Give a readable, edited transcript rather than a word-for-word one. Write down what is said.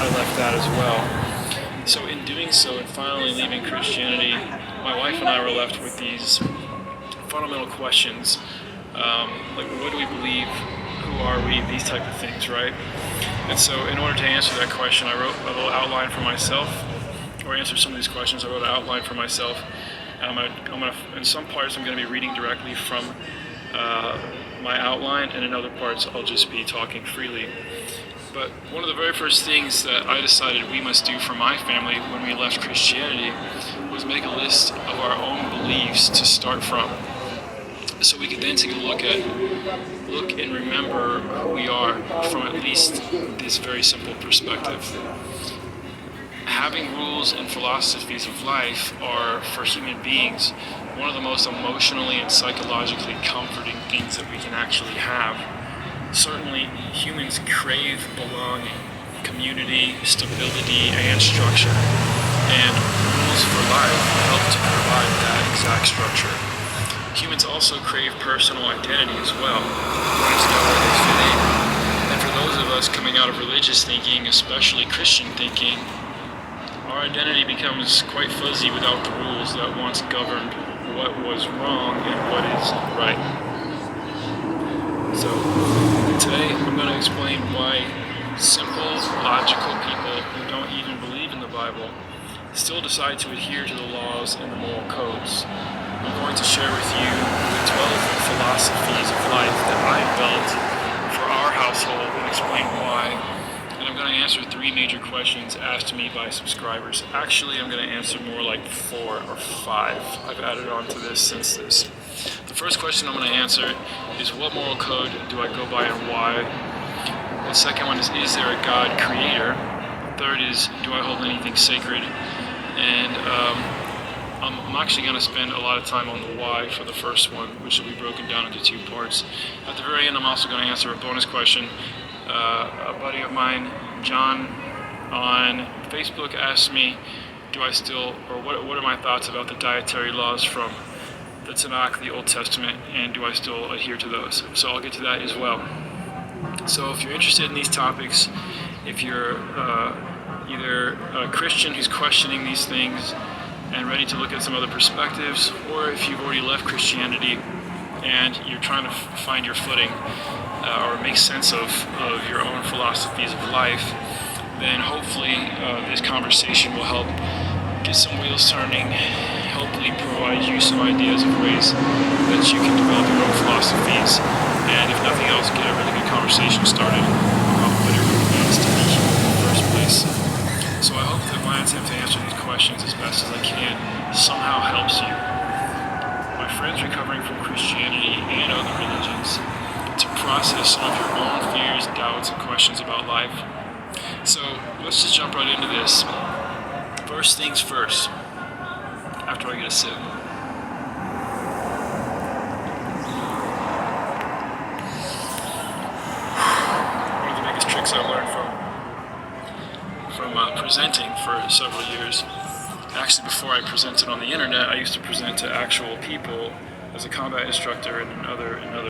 I left that as well. So in doing so and finally leaving Christianity, my wife and I were left with these fundamental questions, like what do we believe, who are we, these type of things, right? And so in order to answer that question, I wrote a little outline for myself, or answer some of these questions. I wrote an outline for myself. I'm gonna, in some parts, I'm going to be reading directly from my outline, and in other parts, I'll just be talking freely. But one of the very first things that I decided we must do for my family when we left Christianity was make a list of our own beliefs to start from, so we could then take a look and remember who we are from at least this very simple perspective. Having rules and philosophies of life are, for human beings, one of the most emotionally and psychologically comforting things that we can actually have. Certainly, humans crave belonging, community, stability, and structure, and rules for life help to provide that exact structure. Humans also crave personal identity as well, wanting to know where they fit in. And for those of us coming out of religious thinking, especially Christian thinking, our identity becomes quite fuzzy without the rules that once governed what was wrong and what is right. So today I'm going to explain why simple, logical people who don't even believe in the Bible still decide to adhere to the laws and the moral codes. I'm going to share with you the 12 philosophies of life that I developed for our household and explain why. And I'm going to answer 3 major questions asked to me by subscribers. Actually, I'm going to answer more like 4 or 5. I've added on to this since this. The first question I'm going to answer is, what moral code do I go by and why? The second one is there a God creator? The third is, do I hold anything sacred? And I'm actually going to spend a lot of time on the why for the first one, which will be broken down into 2 parts. At the very end, I'm also going to answer a bonus question. A buddy of mine, John, on Facebook asked me, what are my thoughts about the dietary laws from the Tanakh, the Old Testament, and do I still adhere to those? So I'll get to that as well. So if you're interested in these topics, if you're either a Christian who's questioning these things and ready to look at some other perspectives, or if you've already left Christianity and you're trying to find your footing or make sense of your own philosophies of life, then hopefully this conversation will help get some wheels turning, hopefully provide you some ideas of ways that you can develop your own philosophies, and if nothing else, get a really good conversation started about what it really means to be human in the first place. So I hope that my attempt to answer these questions as best as I can somehow helps you, my friends recovering from Christianity and other religions, to process some of your own fears, doubts, and questions about life. So let's just jump right into this. First things first, after I get a sip. One of the biggest tricks I learned from presenting for several years, actually before I presented on the internet, I used to present to actual people as a combat instructor and in other